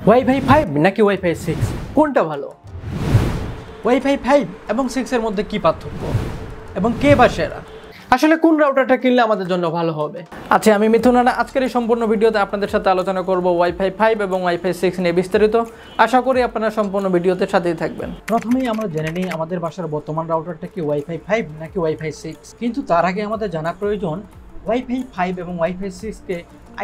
Wifi 5 নাকি wifi 6 কোনটা ভালো? ওয়াইফাই 5 এবং 6 এর মধ্যে কি পার্থক্য এবং কে বা সেরা? আসলে কোন রাউটারটা কিনলে আমাদের জন্য ভালো হবে? আচ্ছা, আমি মিথুন রানা। আজকের এই সম্পূর্ণ ভিডিওতে আপনাদের সাথে আলোচনা করব ওয়াইফাই 5 এবং ওয়াইফাই 6 নিয়ে বিস্তারিত। আশা করি আপনারা সম্পূর্ণ ভিডিওতে সাথেই থাকবেন। প্রথমেই আমরা জেনে নিই আমাদের বাসার বর্তমান রাউটারটা কি ওয়াইফাই 5 নাকি ওয়াইফাই 6। কিন্তু তার আগে আমাদের জানা প্রয়োজন ওয়াইফাই 5 এবং ওয়াইফাই 6 কে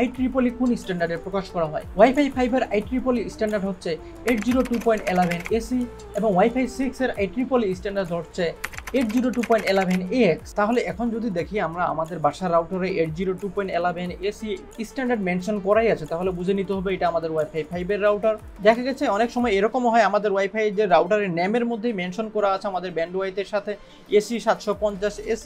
IEEE কোন স্ট্যান্ডার্ডে প্রকাশ করা হয়। ওয়াইফাই 5 এর IEEE স্ট্যান্ডার্ড হচ্ছে 802.11 AC এবং ওয়াইফাই 6 এর IEEE স্ট্যান্ডার্ড হচ্ছে 802.11 AX। তাহলে এখন যদি দেখি আমরা আমাদের বাসার রাউটারে 802.11 AC স্ট্যান্ডার্ড মেনশন করাই আছে, তাহলে বুঝে নিতে হবে এটা আমাদের ওয়াইফাই 5 এর রাউটার। দেখা গেছে অনেক সময় এরকম হয় আমাদের ওয়াইফাই যে রাউটারের নেমের মধ্যেই মেনশন করা আছে আমাদের ব্যান্ডওয়াইথের সাথে AC 750, AC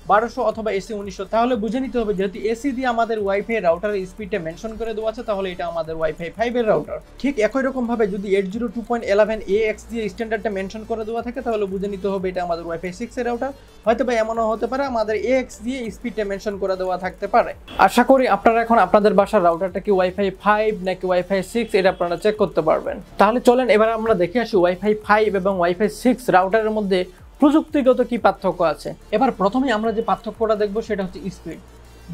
1200 অথবা AC 1900। তাহলে বুঝে নিতে হবে যেহেতু AC দিয়ে আমাদের ওয়াইফাই রাউটারের স্পিডটা মেনশন করে দেওয়া আছে, তাহলে এটা আমাদের ওয়াইফাই 5 এর রাউটার। ঠিক একই রকম ভাবে যদি 802.11 AX দিয়ে স্ট্যান্ডার্ডটা মেনশন করে দেওয়া থাকে, তাহলে বুঝে নিতে হবে এটা আমাদের ওয়াইফাই 6 এর রাউটার। হয়তো বা এমনও হতে পারে আমাদের AX দিয়ে স্পিডটা মেনশন করে দেওয়া থাকতে পারে। আশা করি আপনারা এখন আপনাদের বাসার রাউটারটা কি ওয়াইফাই 5 নাকি ওয়াইফাই 6 এটা আপনারা চেক করতে পারবেন। তাহলে চলেন এবার আমরা দেখে আসি ওয়াইফাই 5 এবং ওয়াইফাই 6 রাউটারের মধ্যে প্রযুক্তিগত কি পার্থক্য আছে। এবার প্রথমে আমরা যে পার্থক্যটা দেখব সেটা হচ্ছে স্পিড,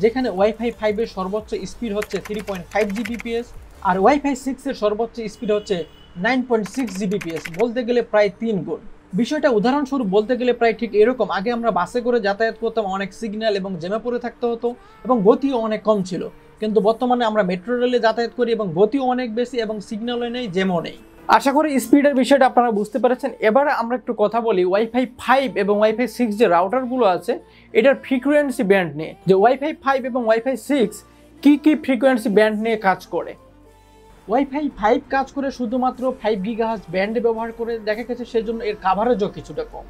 যেখানে ওয়াইফাই 5 এর সর্বোচ্চ স্পিড হচ্ছে 3.5 Gbps আর ওয়াইফাই 6 এর সর্বোচ্চ স্পিড হচ্ছে 9.6 Gbps, বলতে গেলে প্রায় 3 গুণ। বিষয়টা উদাহরণস্বরূপ বলতে গেলে প্রায় ঠিক এরকম। আগে আমরা বাসে করে যাতায়াত করতাম, অনেক সিগন্যাল এবং জ্যামে পড়ে থাকতে হতো এবং গতিও অনেক কম ছিল। কিন্তু বর্তমানে আমরা মেট্রো রেলে যাতায়াত করি এবং গতিও অনেক বেশি এবং সিগন্যালও নেই, জ্যামও নেই। আশা করি স্পিডের বিষয়টা আপনারা বুঝতে পেরেছেন। এবারে আমরা একটু কথা বলি ওয়াইফাই 5 এবং ওয়াইফাই 6 যে রাউটারগুলো আছে এটার ফ্রিকোয়েন্সি ব্যান্ড নিয়ে, যে ওয়াইফাই 5 এবং ওয়াইফাই 6 কি ফ্রিকোয়েন্সি ব্যান্ড নিয়ে কাজ করে। ওয়াইফাই 5 কাজ করে শুধুমাত্র 5 GHz ব্যান্ডে ব্যবহার করে, দেখা গেছে সেজন্য এর কাভারেজও কিছুটা কম।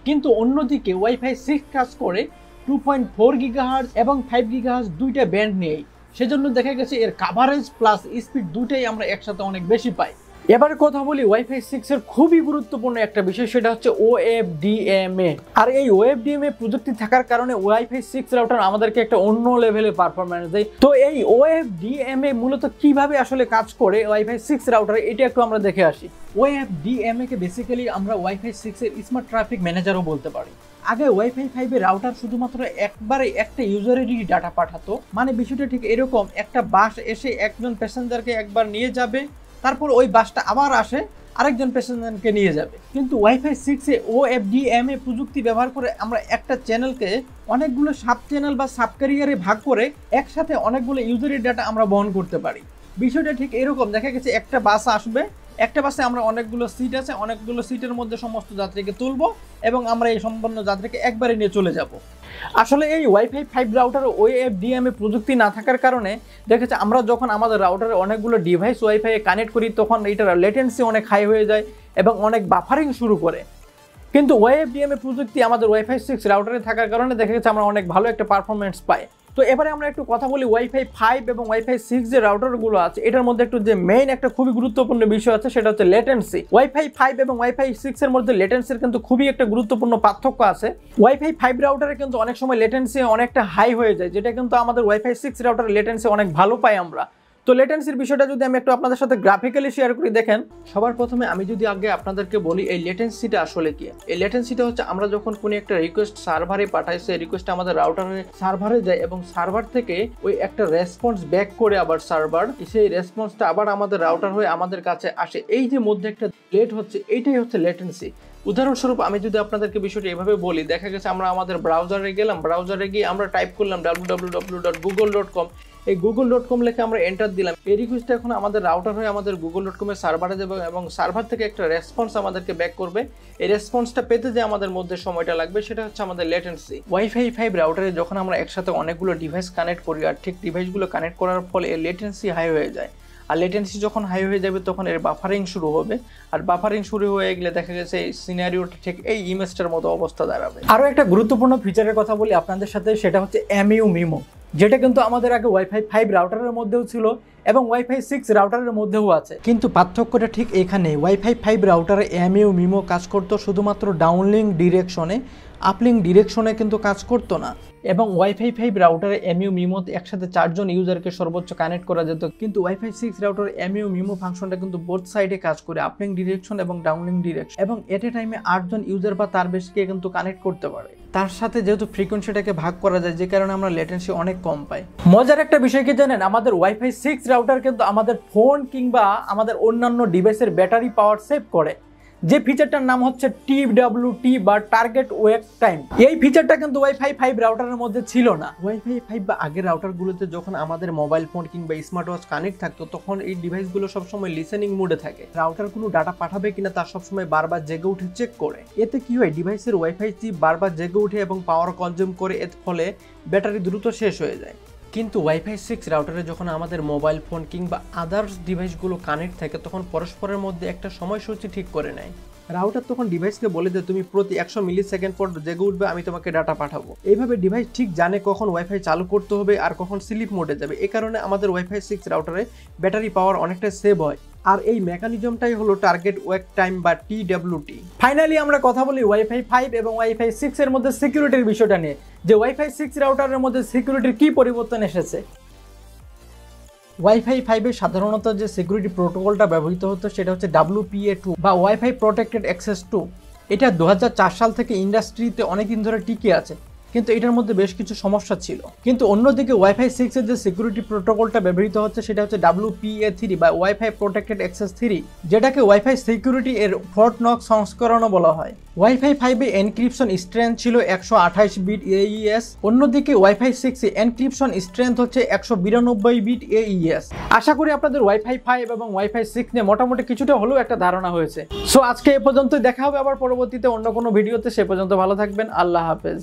কিন্তু অন্যদিকে ওয়াইফাই 6 কাজ করে 2.4 GHz এবং 5 GHz দুইটা ব্যান্ড নিয়েই, সেজন্য দেখা গেছে এর কাভারেজ প্লাস স্পিড দুটাই আমরা একসাথে অনেক বেশি পাই। এবারে কথা বলি ওয়াইফাই 6 এর খুবই গুরুত্বপূর্ণ একটা বিষয়, সেটা হচ্ছে OFDMA। আর এই OFDMA প্রযুক্তি থাকার কারণে ওয়াইফাই 6 রাউটার আমাদেরকে একটা অন্য লেভেলে পারফরম্যান্স দেয়। তো এই OFDMA মূলত কিভাবে আসলে কাজ করে ওয়াইফাই 6 রাউটারে, এটা একটু আমরা দেখে আসি। OFDMA কে বেসিক্যালি আমরা ওয়াইফাই 6 এর স্মার্ট ট্রাফিক ম্যানেজারও বলতে পারি। আগে ওয়াইফাই 5 এর রাউটার শুধুমাত্র একবারে একটা ইউজারেরই ডাটা পাঠাতো। মানে বিষয়টা ঠিক এরকম, একটা বাস এসে একজন প্যাসেঞ্জারকে একবার নিয়ে যাবে, তারপর ওই বাসটা আবার আসে আরেকজন প্যাসেঞ্জারকে নিয়ে যাবে। কিন্তু ওয়াইফাই 6 এ OFDMA প্রযুক্তি ব্যবহার করে আমরা একটা চ্যানেলকে অনেকগুলো সাব চ্যানেল বা সাব ক্যারিয়ারে ভাগ করে একসাথে অনেকগুলো ইউজারের ডাটা আমরা বহন করতে পারি। বিষয়টা ঠিক এরকম, দেখা গেছে একটা বাস আসবে, একটা বাসে আমরা অনেকগুলো সিট আছে, অনেকগুলো সিটের মধ্যে সমস্ত যাত্রীকে তুলবো এবং আমরা এই সম্পূর্ণ যাত্রীকে একবারে নিয়ে চলে যাব। আসলে এই ওয়াইফাই 5 রাউটারে OFDMA প্রযুক্তি না থাকার কারণে দেখা যাচ্ছে আমরা যখন আমাদের রাউটারে অনেকগুলো ডিভাইস ওয়াইফাই কানেক্ট করি তখন এটার লেটেন্সি অনেক হাই হয়ে যায় এবং অনেক বাফারিং শুরু করে। কিন্তু OFDMA প্রযুক্তি আমাদের ওয়াইফাই 6 রাউটারে থাকার কারণে দেখা যাচ্ছে আমরা অনেক ভালো একটা পারফরমেন্স পাই। তো এবারে আমরা একটু কথা বলি ওয়াইফাই 5 এবং ওয়াইফাই 6 যে রাউটারগুলো আছে এটার মধ্যে একটু যে মেইন একটা খুবই গুরুত্বপূর্ণ বিষয় আছে সেটা হচ্ছে লেটেন্সি। ওয়াইফাই 5 এবং ওয়াইফাই 6 এর মধ্যে লেটেন্সির কিন্তু খুবই একটা গুরুত্বপূর্ণ পার্থক্য আছে। ওয়াইফাই 5 রাউটারে কিন্তু অনেক সময় লেটেন্সি অনেকটা হাই হয়ে যায়, যেটা কিন্তু আমাদের ওয়াইফাই 6 রাউটারে লেটেন্সি অনেক ভালো পাই আমরা। তো লেটেন্সির বিষয়টা যদি আমি একটু আপনাদের সাথে গ্রাফিক্যালি শেয়ার করি, দেখেন সবার প্রথমে আমি যদি আগে আপনাদেরকে বলি এই লেটেন্সিটা আসলে কি। এই লেটেন্সিটা হচ্ছে আমরা যখন কোনো একটা রিকোয়েস্ট সার্ভারে পাঠাই, সেই রিকোয়েস্ট আমাদের রাউটারে সার্ভারে যায় এবং সার্ভার থেকে ওই একটা রেসপন্স ব্যাক করে আবার সার্ভার সেই রেসপন্সটা আবার আমাদের রাউটার হয়ে আমাদের কাছে আসে, এই যে মধ্যে একটা লেট হচ্ছে, এইটাই হচ্ছে লেটেন্সি। উদাহরণস্বরূপ আমি যদি আপনাদেরকে বিষয়টা এভাবে বলি, দেখা গেছে আমরা আমাদের ব্রাউজারে গেলাম, ব্রাউজারে গিয়ে আমরা টাইপ করলাম www.google.com। এই google.com লেখে আমরা এন্টার দিলাম, এই রিকোয়েস্টটা এখন আমাদের রাউটার হয়ে আমাদের google.com এর সার্ভারে যাবে এবং সার্ভার থেকে একটা রেসপন্স আমাদেরকে ব্যাক করবে। এই রেসপন্সটা পেতে যে আমাদের মধ্যে সময়টা লাগবে সেটা হচ্ছে আমাদের লেটেন্সি। ওয়াইফাই 5 রাউটারে যখন আমরা একসাথে অনেকগুলো ডিভাইস কানেক্ট করি আর ঠিক ডিভাইসগুলো কানেক্ট করার ফলে এর লেটেন্সি হাই হয়ে যায়। আর লেটেন্সি যখন হাই হয়ে যাবে তখন এর বাফারিং শুরু হবে, আর বাফারিং শুরু হয়ে গেলে দেখা গেছে এই সিনারিওটা ঠিক এই ইমেজটার মতো অবস্থা দাঁড়াবে। আরও একটা গুরুত্বপূর্ণ ফিচারের কথা বলি আপনাদের সাথে, সেটা হচ্ছে MU-MIMO, যেটা কিন্তু আমাদের আগে ওয়াইফাই 5 রাউটারের মধ্যেও ছিল এবং ওয়াইফাই 6 রাউটারের মধ্যেও আছে। কিন্তু পার্থক্যটা ঠিক এখানে, ওয়াইফাই 5 রাউটারে MU-MIMO কাজ করতো শুধুমাত্র ডাউনলিঙ্ক ডিরেকশনে, আপলিঙ্ক ডিরেকশনে কিন্তু কাজ করতো না, এবং ওয়াইফাই 5 রাউটারে এমইউ মিমো একসাথে 4 জন ইউজারকে সর্বোচ্চ কানেক্ট করা যেত, কিন্তু ওয়াইফাই 6 রাউটার এমইউ মিমো ফাংশনটা কিন্তু বোথ সাইডে কাজ করে, আপলিঙ্ক ডিরেকশন এবং ডাউনলিঙ্ক ডিরেকশন, এবং এট এ টাইমে 8 জন ইউজার বা তার বেশিকে কিন্তু কানেক্ট করতে পারে। তার সাথে যেহেতু ফ্রিকোয়েন্সিটাকে ভাগ করা যায়, যে কারণে আমরা লেটেন্সি অনেক কম পাই। মজার একটা বিষয় কি জানেন, আমাদের ওয়াইফাই 6 রাউটার কিন্তু আমাদের ফোন কিংবা আমাদের অন্যান্য ডিভাইসের ব্যাটারি পাওয়ার সেভ করে, যে ফিচারটার নাম হচ্ছে TWT বা টার্গেট ওয়েক টাইম। এই ফিচারটা কিন্তু ওয়াইফাই 5 রাউটারের মধ্যে ছিল না। ওয়াইফাই 5 বা আগের রাউটারগুলোতে যখন আমাদের মোবাইল ফোন কিংবা স্মার্ট ওয়াচ কানেক্ট থাকতো, তখন এই ডিভাইসগুলো সবসময় লিসেনিং মোডে থাকে, রাউটার কোনো ডাটা পাঠাবে কিনা তার সবসময় বারবার জেগে উঠে চেক করে। এতে কি হয়, ডিভাইসের ওয়াইফাই চিপ বারবার জেগে উঠে এবং পাওয়ার কনজিউম করে, এর ফলে ব্যাটারি দ্রুত শেষ হয়ে যায়। কিন্তু ওয়াইফাই 6 রাউটারে যখন আমাদের মোবাইল ফোন কিংবা আদার্স ডিভাইসগুলো কানেক্ট থাকে, তখন পরস্পরের মধ্যে একটা সময়সূচি ঠিক করে নেয়। রাউটার তখন ডিভাইসকে বলে যে তুমি প্রতি 100 মিলি সেকেন্ড পর জেগে উঠবে, আমি তোমাকে ডাটা পাঠাবো। এইভাবে ডিভাইস ঠিক জানে কখন ওয়াইফাই চালু করতে হবে আর কখন স্লিপ মোডে যাবে। এই কারণে আমাদের ওয়াইফাই 6 রাউটারে ব্যাটারি পাওয়ার অনেকটা সেভ হয়, আর এই মেকানিজমটাই হলো টার্গেট ওয়েক টাইম বা TWT। ফাইনালি আমরা কথা বলি ওয়াইফাই 5 এবং ওয়াইফাই 6 এর মধ্যে সিকিউরিটির বিষয়টা নিয়ে, যে ওয়াইফাই 6 রাউটারের মধ্যে সিকিউরিটির কি পরিবর্তন এসেছে। ওয়াইফাই 5 এ সাধারণত যে সিকিউরিটি প্রোটোকলটা ব্যবহৃত হতো সেটা হচ্ছে WPA2 বা ওয়াইফাই প্রোটেক্টেড অ্যাক্সেস 2। এটা 2004 সাল থেকে ইন্ডাস্ট্রিতে অনেকদিন ধরে টিকে আছে, কিন্তু এটার মধ্যে বেশ কিছু সমস্যা ছিল। কিন্তু অন্যদিকে ওয়াইফাই 6 এর যে সিকিউরিটি প্রোটোকলটা ব্যবহৃত হচ্ছে সেটা হচ্ছে WPA3 বা ওয়াইফাই প্রোটেক্টেড অ্যাক্সেস 3, যেটাকে ওয়াইফাই সিকিউরিটি এর ফোর্ট নক সংস্করণও বলা হয়। ওয়াইফাই 5 এ এনক্রিপশন স্ট্রেংথ ছিল 128 বিট AES, অন্যদিকে ওয়াইফাই 6 এ এনক্রিপশন স্ট্রেংথ হচ্ছে 192 বিট AES। আশা করি আপনাদের ওয়াইফাই 5 এবং ওয়াইফাই 6 নিয়ে মোটামুটি কিছুটা হলেও একটা ধারণা হয়েছে। সো আজকে এ পর্যন্তই, দেখা হবে আবার পরবর্তীতে অন্য কোনো ভিডিওতে। সে পর্যন্ত ভালো থাকবেন, আল্লাহ হাফেজ।